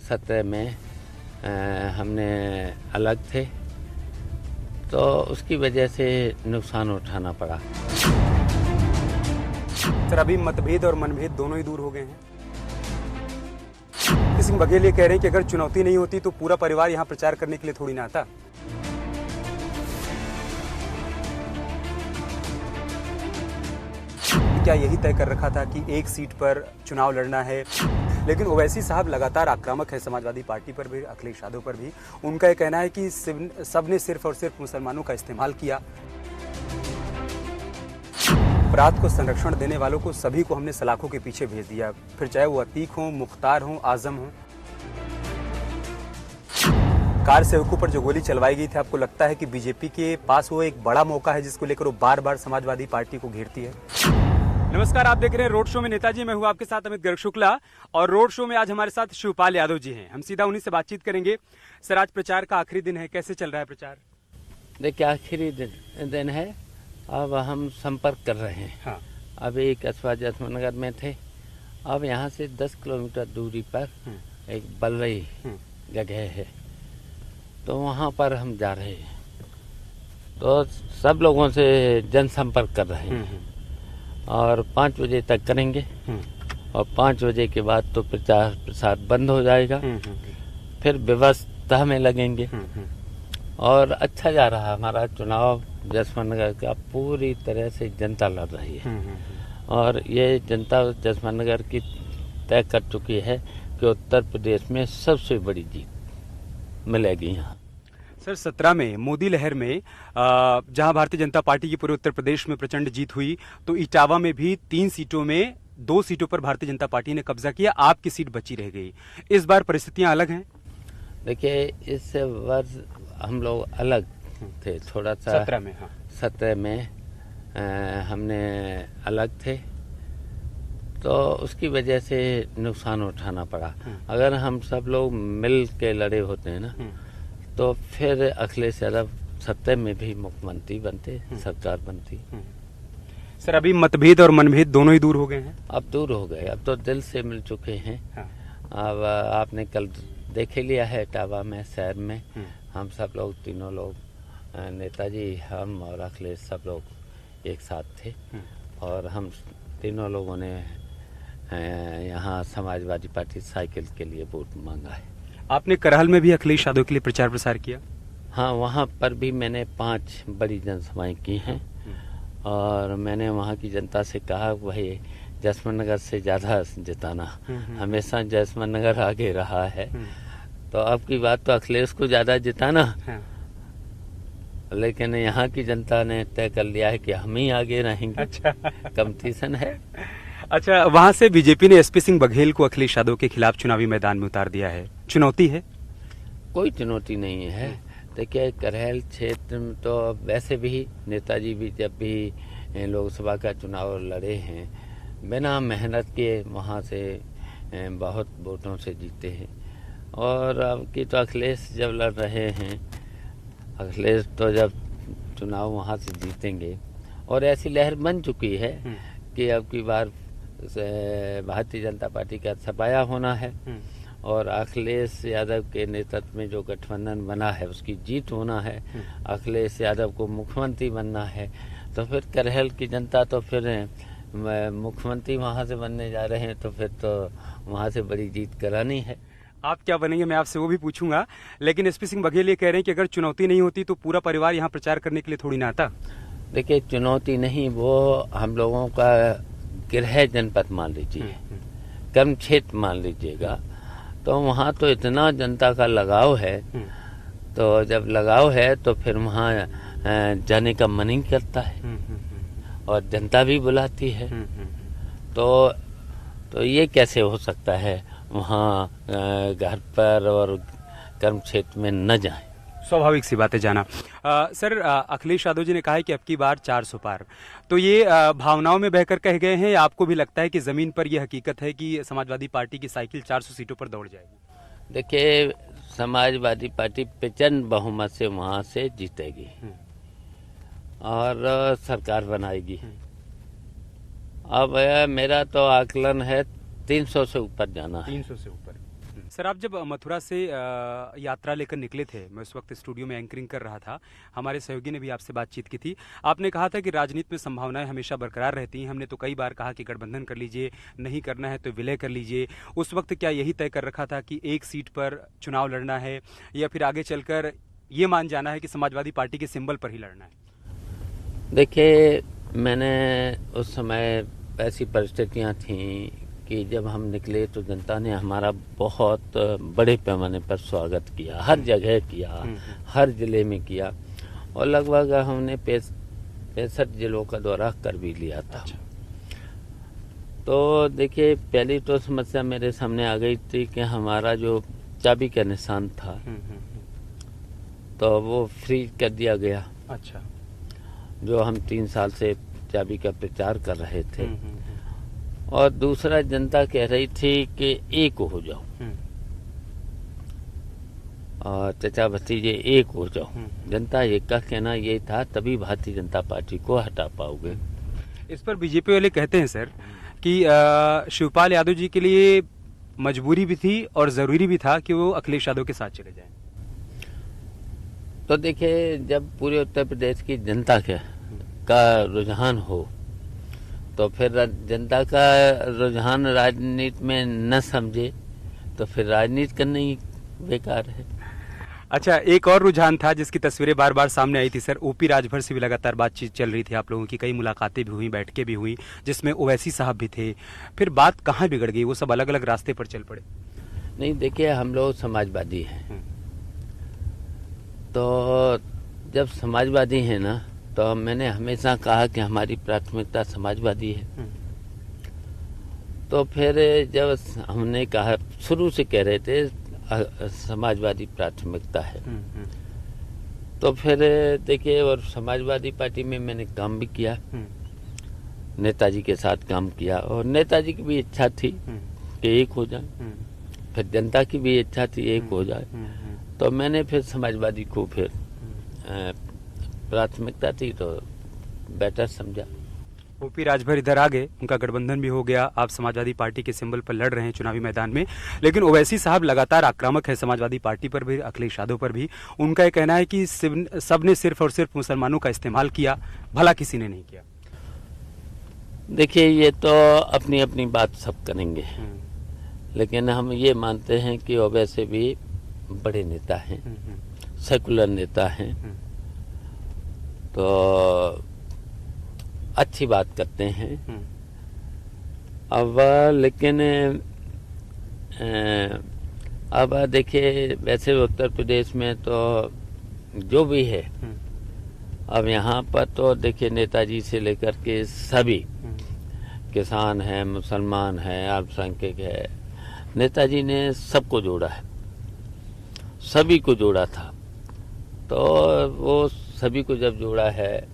2017 में हमने अलग थे, तो उसकी वजह से नुकसान उठाना पड़ा। सर, अभी मतभेद और मनभेद दोनों ही दूर हो गए हैं। किसी बघेल ये कह रहे हैं कि अगर चुनौती नहीं होती तो पूरा परिवार यहाँ प्रचार करने के लिए थोड़ी ना आता। क्या यही तय कर रखा था कि एक सीट पर चुनाव लड़ना है? लेकिन ओवैसी साहब लगातार आक्रामक है समाजवादी पार्टी पर भी, अखिलेश यादव पर भी। उनका ये कहना है कि सबने सिर्फ और सिर्फ मुसलमानों का इस्तेमाल किया। अपराध को संरक्षण देने वालों को सभी को हमने सलाखों के पीछे भेज दिया, फिर चाहे वो अतीक हो, मुख्तार हो, आजम हो। कार सेवकों पर जो गोली चलवाई गई थी, आपको लगता है कि बीजेपी के पास वो एक बड़ा मौका है जिसको लेकर वो बार बार समाजवादी पार्टी को घेरती है? नमस्कार, आप देख रहे हैं रोड शो में नेताजी। मैं हूं आपके साथ अमित गर्ग शुक्ला, और रोड शो में आज हमारे साथ शिवपाल यादव जी हैं। हम सीधा उन्हीं से बातचीत करेंगे। सर, आज प्रचार का आखिरी दिन है, कैसे चल रहा है प्रचार? देखिए, आखिरी दिन है, अब हम संपर्क कर रहे हैं। हाँ। अभी कस्बा जसवंतनगर में थे, अब यहाँ से 10 किलोमीटर दूरी पर एक बलरई जगह है, तो वहाँ पर हम जा रहे हैं। तो सब लोगों से जनसंपर्क कर रहे हैं और 5 बजे तक करेंगे, और 5 बजे के बाद तो प्रचार प्रसार बंद हो जाएगा। फिर व्यवस्था में लगेंगे, और अच्छा जा रहा है हमारा चुनाव। जसवंतनगर का पूरी तरह से जनता लड़ रही है, और ये जनता जसवंतनगर की तय कर चुकी है कि उत्तर प्रदेश में सबसे बड़ी जीत मिलेगी यहाँ। सर, 17 में मोदी लहर में जहां भारतीय जनता पार्टी की पूरे उत्तर प्रदेश में प्रचंड जीत हुई, तो इटावा में भी 3 सीटों में 2 सीटों पर भारतीय जनता पार्टी ने कब्जा किया, आपकी सीट बची रह गई। इस बार परिस्थितियां अलग हैं। देखिए, इस वर्ष हम लोग अलग थे थोड़ा सा। 17 में, हाँ। 17 में हमने अलग थे, तो उसकी वजह से नुकसान उठाना पड़ा। अगर हम सब लोग मिल के लड़े होते हैं ना, तो फिर अखिलेश यादव 17 में भी मुख्यमंत्री बनते, सरकार बनती। सर, अभी मतभेद और मनभेद दोनों ही दूर हो गए हैं। अब दूर हो गए, अब तो दिल से मिल चुके हैं। हाँ। अब आपने कल देख लिया है, इटावा में शहर में हम सब लोग, तीनों लोग, नेताजी, हम और अखिलेश, सब लोग एक साथ थे, और हम तीनों लोगों ने यहाँ समाजवादी पार्टी साइकिल के लिए वोट मांगा है। आपने करहल में भी अखिलेश यादव के लिए प्रचार प्रसार किया? हाँ, वहाँ पर भी मैंने 5 बड़ी जनसभाएं की हैं, और मैंने वहाँ की जनता से कहा भाई जसवंतनगर से ज़्यादा जिताना। हमेशा जसवंतनगर आगे रहा है, तो अब की बात तो अखिलेश को ज़्यादा जिताना। लेकिन यहाँ की जनता ने तय कर लिया है कि हम ही आगे रहेंगे। अच्छा। कंपटीशन है। अच्छा, वहाँ से बीजेपी ने एसपी सिंह बघेल को अखिलेश यादव के खिलाफ चुनावी मैदान में उतार दिया है। चुनौती है? कोई चुनौती नहीं है। देखिए, करहल क्षेत्र में तो वैसे भी नेताजी भी जब भी लोकसभा का चुनाव लड़े हैं, बिना मेहनत के वहाँ से बहुत वोटों से जीते हैं। और अब की तो अखिलेश जब लड़ रहे हैं, अखिलेश तो जब चुनाव वहाँ से जीतेंगे, और ऐसी लहर बन चुकी है कि अब की बार भारतीय जनता पार्टी का सफाया होना है, और अखिलेश यादव के नेतृत्व में जो गठबंधन बना है उसकी जीत होना है। अखिलेश यादव को मुख्यमंत्री बनना है, तो फिर करहल की जनता तो फिर मुख्यमंत्री वहाँ से बनने जा रहे हैं, तो फिर तो वहाँ से बड़ी जीत करानी है। आप क्या बनेंगे मैं आपसे वो भी पूछूंगा, लेकिन एसपी सिंह बघेल ये कह रहे हैं कि अगर चुनौती नहीं होती तो पूरा परिवार यहाँ प्रचार करने के लिए थोड़ी ना आता। देखिए, चुनौती नहीं, वो हम लोगों का गृह जनपद मान लीजिए, कर्म क्षेत्र मान लीजिएगा, तो वहाँ तो इतना जनता का लगाव है, तो जब लगाव है तो फिर वहाँ जाने का मन ही करता है, और जनता भी बुलाती है। तो ये कैसे हो सकता है वहाँ घर पर और कर्म क्षेत्र में न जाएं? स्वाभाविक सी बात है जाना। सर, अखिलेश यादव जी ने कहा है कि अब की बार 400 पार, तो ये भावनाओं में बहकर कह गए हैं, या आपको भी लगता है कि जमीन पर यह हकीकत है कि समाजवादी पार्टी की साइकिल 400 सीटों पर दौड़ जाएगी? देखिए, समाजवादी पार्टी प्रचंड बहुमत से वहाँ से जीतेगी और सरकार बनाएगी। अब मेरा तो आकलन है 300 से ऊपर जाना है। 300 से ऊपर? सर, आप जब मथुरा से यात्रा लेकर निकले थे, मैं उस वक्त स्टूडियो में एंकरिंग कर रहा था, हमारे सहयोगी ने भी आपसे बातचीत की थी। आपने कहा था कि राजनीति में संभावनाएं हमेशा बरकरार रहती हैं। हमने तो कई बार कहा कि गठबंधन कर लीजिए, नहीं करना है तो विलय कर लीजिए। उस वक्त क्या यही तय कर रखा था कि एक सीट पर चुनाव लड़ना है, या फिर आगे चलकर ये मान जाना है कि समाजवादी पार्टी के सिंबल पर ही लड़ना है? देखिए, मैंने उस समय ऐसी परिस्थितियां थीं कि जब हम निकले तो जनता ने हमारा बहुत बड़े पैमाने पर स्वागत किया, हर जगह किया, हर जिले में किया, और लगभग हमने 65 जिलों का दौरा कर भी लिया था। अच्छा। तो देखिए, पहली तो समस्या मेरे सामने आ गई थी कि हमारा जो चाबी का निशान था तो वो फ्रीज कर दिया गया। अच्छा। जो हम 3 साल से चाबी का प्रचार कर रहे थे। और दूसरा, जनता कह रही थी कि एक हो जाओ, और चचा भतीजे एक हो जाओ। जनता एक का कहना ये था, तभी भारतीय जनता पार्टी को हटा पाओगे। इस पर बीजेपी वाले कहते हैं सर कि शिवपाल यादव जी के लिए मजबूरी भी थी और जरूरी भी था कि वो अखिलेश यादव के साथ चले जाएं। तो देखिए, जब पूरे उत्तर प्रदेश की जनता का रुझान हो तो फिर जनता का रुझान राजनीति में न समझे तो फिर राजनीति करना ही बेकार है। अच्छा, एक और रुझान था जिसकी तस्वीरें बार बार सामने आई थी सर। ओपी राजभर से भी लगातार बातचीत चल रही थी, आप लोगों की कई मुलाकातें भी हुई, बैठकें भी हुई, जिसमें ओवैसी साहब भी थे। फिर बात कहाँ बिगड़ गई? वो सब अलग अलग रास्ते पर चल पड़े। नहीं, देखिए, हम लोग समाजवादी हैं, तो जब समाजवादी हैं ना, तो मैंने हमेशा कहा कि हमारी प्राथमिकता समाजवादी है। तो फिर जब हमने कहा, शुरू से कह रहे थे समाजवादी प्राथमिकता है, तो फिर देखिए, और समाजवादी पार्टी में मैंने काम भी किया, नेताजी के साथ काम किया, और नेताजी की भी इच्छा थी कि एक हो जाए, फिर जनता की भी इच्छा थी एक हो जाए, तो मैंने फिर समाजवादी को फिर प्राथमिकता थी तो बेटर समझा। ओपी राजभर इधर आ गए, उनका गठबंधन भी हो गया, आप समाजवादी पार्टी के सिंबल पर लड़ रहे हैं चुनावी मैदान में। लेकिन ओवैसी साहब लगातार आक्रामक है समाजवादी पार्टी पर भी, अखिलेश यादव पर भी। उनका ये कहना है कि सबने सिर्फ और सिर्फ मुसलमानों का इस्तेमाल किया, भला किसी ने नहीं किया। देखिए, ये तो अपनी अपनी बात सब करेंगे, लेकिन हम ये मानते हैं कि ओवैसी भी बड़े नेता हैं, सेकुलर नेता हैं, तो अच्छी बात करते हैं। अब लेकिन अब देखिए, वैसे उत्तर प्रदेश में तो जो भी है, अब यहाँ पर तो देखिए, नेताजी से लेकर के सभी, किसान है, मुसलमान है, अल्पसंख्यक है, नेताजी ने सबको जोड़ा है, सभी को जोड़ा था। तो वो सभी को जब जोड़ा है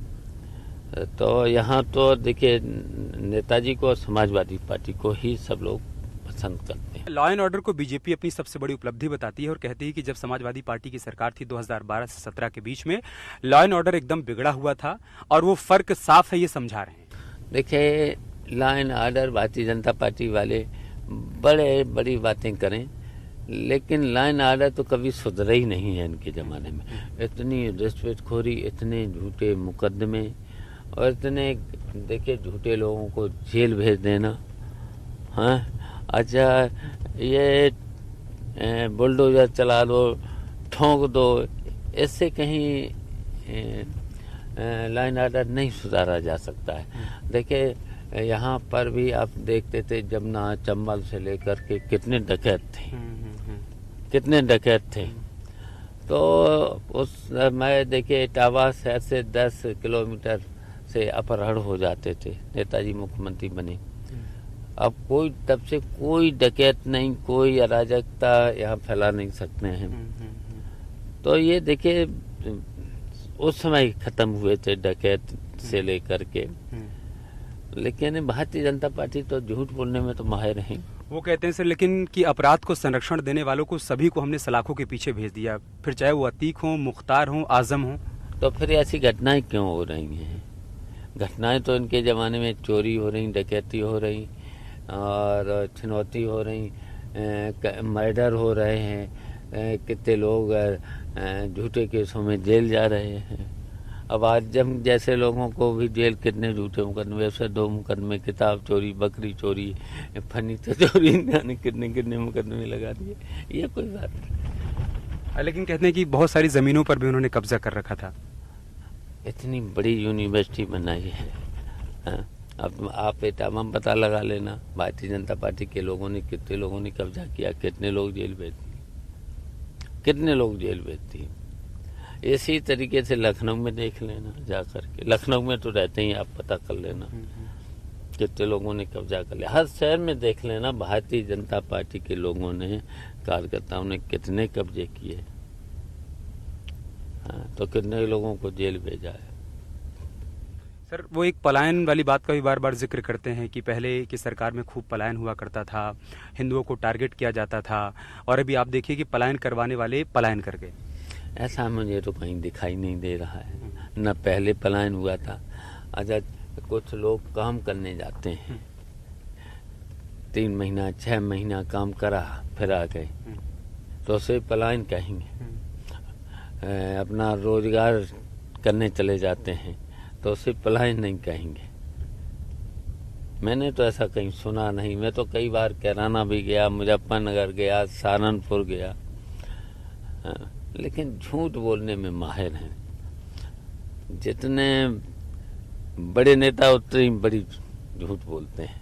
तो यहाँ तो देखिए, नेताजी को, समाजवादी पार्टी को ही सब लोग पसंद करते हैं। लॉ एंड ऑर्डर को बीजेपी अपनी सबसे बड़ी उपलब्धि बताती है और कहती है कि जब समाजवादी पार्टी की सरकार थी 2012 से 17 के बीच में, लॉ एंड ऑर्डर एकदम बिगड़ा हुआ था, और वो फर्क साफ है, ये समझा रहे हैं। देखिए, law and order Bharatiya Janata party वाले बड़ी बातें करें, लेकिन लॉ एंड ऑर्डर तो कभी सुधरा ही नहीं है इनके ज़माने में। इतनी रिश्वतखोरी, इतने झूठे मुकदमे, और इतने देखिए झूठे लोगों को जेल भेज देना। हाँ, अच्छा, ये बुलडोजर चला दो, ठोंक दो, इससे कहीं लॉ एंड ऑर्डर नहीं सुधारा जा सकता है। देखिए, यहाँ पर भी आप देखते थे, जमुना, चंबल से लेकर के कितने डकैत थे। तो उस समय देखिए, इटावा शहर से 10 किलोमीटर से अपहरण हो जाते थे, नेताजी मुख्यमंत्री बने। अब तब से कोई डकैत नहीं, कोई अराजकता यहाँ फैला नहीं सकते हैं। तो ये देखिए, उस समय खत्म हुए थे डकैत से लेकर के। लेकिन भारतीय जनता पार्टी तो झूठ बोलने में तो माहिर है। वो कहते हैं सर, लेकिन कि अपराध को संरक्षण देने वालों को सभी को हमने सलाखों के पीछे भेज दिया, फिर चाहे वो अतीक हो, मुख्तार हो, आजम हो। तो फिर ऐसी घटनाएं क्यों हो रही हैं? घटनाएं तो इनके ज़माने में चोरी हो रही, डकैती हो रही और छिनौती हो रही, मर्डर हो रहे हैं, कितने लोग झूठे केसों में जेल जा रहे हैं। अब आज जब जैसे लोगों को भी जेल कितने झूठे मुकदमे से 2 मुकदमे, किताब चोरी, बकरी चोरी, फर्नीचर चोरी, यानी कितने कितने मुकदमे लगा दिए। ये कोई बात नहीं। लेकिन कहते हैं कि बहुत सारी ज़मीनों पर भी उन्होंने कब्जा कर रखा था। इतनी बड़ी यूनिवर्सिटी बनाई है। अब आप तमाम पता लगा लेना, भारतीय जनता पार्टी के लोगों ने, कितने लोगों ने कब्जा किया, कितने लोग जेल भेज दिए, कितने लोग जेल भेज दिए। इसी तरीके से लखनऊ में देख लेना जा करके, लखनऊ में तो रहते ही, आप पता कर लेना कितने लोगों ने कब्जा कर लिया। हर शहर में देख लेना भारतीय जनता पार्टी के लोगों ने, कार्यकर्ताओं ने कितने कब्जे किए, तो कितने लोगों को जेल भेजा है। सर, वो एक पलायन वाली बात का भी बार बार जिक्र करते हैं कि पहले की सरकार में खूब पलायन हुआ करता था, हिंदुओं को टारगेट किया जाता था, और अभी आप देखिए कि पलायन करवाने वाले पलायन कर गए। ऐसा मुझे तो कहीं दिखाई नहीं दे रहा है। न पहले पलायन हुआ था। अच्छा, कुछ लोग काम करने जाते हैं, 3 महीना 6 महीना काम करा फिर आ गए, तो उसे पलायन कहेंगे। अपना रोजगार करने चले जाते हैं तो उसे पलायन नहीं कहेंगे। मैंने तो ऐसा कहीं सुना नहीं। मैं तो कई बार कैराना भी गया, मुजफ्फरनगर गया, सहारनपुर गया, लेकिन झूठ बोलने में माहिर हैं। जितने बड़े नेता उतने ही बड़ी झूठ बोलते हैं।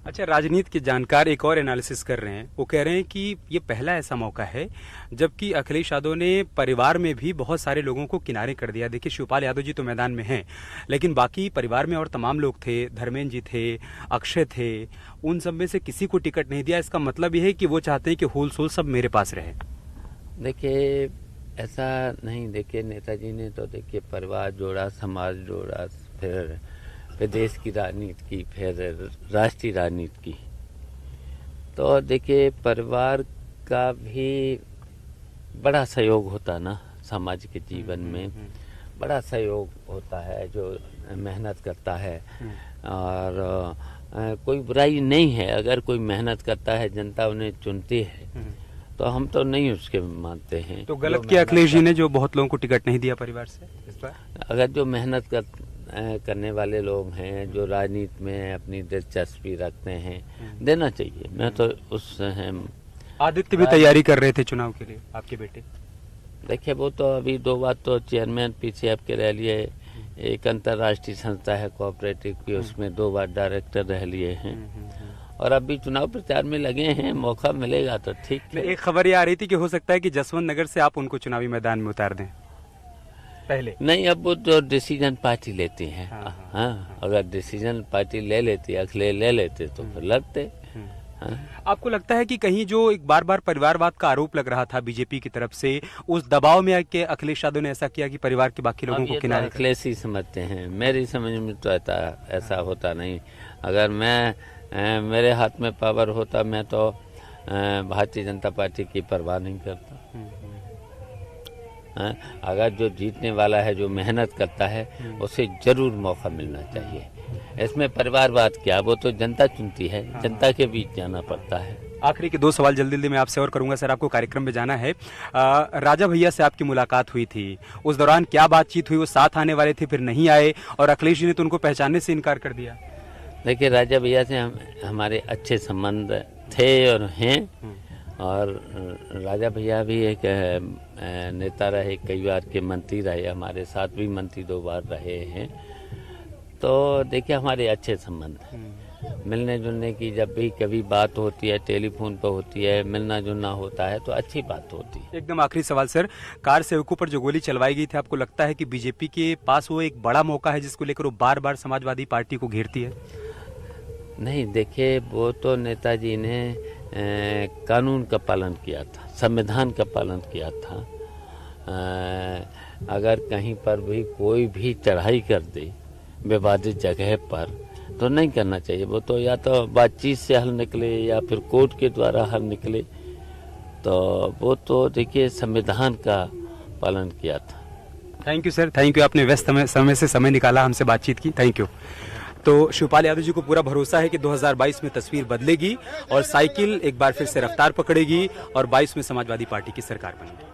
अच्छा, राजनीति के जानकार एक और एनालिसिस कर रहे हैं। वो कह रहे हैं कि ये पहला ऐसा मौका है जबकि अखिलेश यादव ने परिवार में भी बहुत सारे लोगों को किनारे कर दिया। देखिए, शिवपाल यादव जी तो मैदान में हैं, लेकिन बाकी परिवार में और तमाम लोग थे, धर्मेंद्र जी थे, अक्षय थे, उन सब में से किसी को टिकट नहीं दिया। इसका मतलब ये है कि वो चाहते हैं कि होल सोल सब मेरे पास रहे। देखिए, ऐसा नहीं। देखिए, नेताजी ने तो देखिए परिवार जोड़ा, समाज जोड़ा, फिर देश की राजनीति की, फिर राष्ट्रीय राजनीति की। तो देखिए, परिवार का भी बड़ा सहयोग होता ना समाज के जीवन में, बड़ा सहयोग होता है जो मेहनत करता है। और कोई बुराई नहीं है, अगर कोई मेहनत करता है, जनता उन्हें चुनती है, तो हम तो नहीं उसके मानते हैं। तो गलत किया अखिलेश जी ने जो बहुत लोगों को टिकट नहीं दिया परिवार से इस बार। अगर जो मेहनत करने वाले लोग हैं, जो राजनीति में अपनी दिलचस्पी रखते हैं, देना चाहिए। मैं तो उस आदित्य भी तैयारी कर रहे थे चुनाव के लिए, आपके बेटे। देखिए, वो तो अभी 2 बार तो चेयरमैन पीसीएफ के रह लिए, एक अंतर्राष्ट्रीय संस्था है कोऑपरेटिव की, उसमें 2 बार डायरेक्टर रह लिए हैं, और अभी चुनाव प्रचार में लगे हैं। मौका मिलेगा तो ठीक है। एक खबर ये आ रही थी कि हो सकता है कि जसवंत नगर से आप उनको चुनावी मैदान में उतार दें पहले। नहीं, अब वो तो डिसीजन पार्टी लेती है। हाँ, अगर डिसीजन पार्टी ले लेती, अखिलेश ले लेते तो फिर लड़ते। आपको लगता है कि कहीं जो एक बार बार परिवारवाद का आरोप लग रहा था बीजेपी की तरफ से, उस दबाव में आके अखिलेश यादव ने ऐसा किया कि परिवार के बाकी लोगों को किनारे? अखिलेश ही समझते हैं, मेरी समझ में तो ऐसा होता नहीं। अगर मेरे हाथ में पावर होता, मैं तो भारतीय जनता पार्टी की परवाह नहीं करता। अगर जो जीतने वाला है, जो मेहनत करता है, उसे जरूर मौका मिलना चाहिए। इसमें परिवारवाद क्या, वो तो जनता चुनती है, जनता के बीच जाना पड़ता है। आखिरी के 2 सवाल जल्दी मैं आपसे और करूंगा। सर, आपको कार्यक्रम में जाना है। राजा भैया से आपकी मुलाकात हुई थी, उस दौरान क्या बातचीत हुई? वो साथ आने वाले थे, फिर नहीं आए, और अखिलेश जी ने तो उनको पहचानने से इनकार कर दिया। देखिए, राजा भैया से हमारे अच्छे संबंध थे और हैं, और राजा भैया भी एक नेता रहे, कई बार के मंत्री रहे, हमारे साथ भी मंत्री 2 बार रहे हैं। तो देखिए, हमारे अच्छे संबंध हैं। मिलने जुलने की जब भी कभी बात होती है, टेलीफोन पर होती है, मिलना जुलना होता है, तो अच्छी बात होती है। एकदम आखिरी सवाल सर, कार सेवकों पर जो गोली चलवाई गई थी, आपको लगता है कि बीजेपी के पास वो एक बड़ा मौका है जिसको लेकर वो बार बार समाजवादी पार्टी को घेरती है? नहीं, देखिए, वो तो नेताजी ने कानून का पालन किया था, संविधान का पालन किया था। अगर कहीं पर भी कोई भी चढ़ाई कर दे विवादित जगह पर, तो नहीं करना चाहिए। वो तो या तो बातचीत से हल निकले या फिर कोर्ट के द्वारा हल निकले। तो वो तो देखिए संविधान का पालन किया था। Thank you sir, thank you. आपने व्यस्त समय से समय निकाला, हमसे बातचीत की, थैंक यू। तो शिवपाल यादव जी को पूरा भरोसा है कि 2022 में तस्वीर बदलेगी और साइकिल एक बार फिर से रफ्तार पकड़ेगी और 22 में समाजवादी पार्टी की सरकार बनेगी।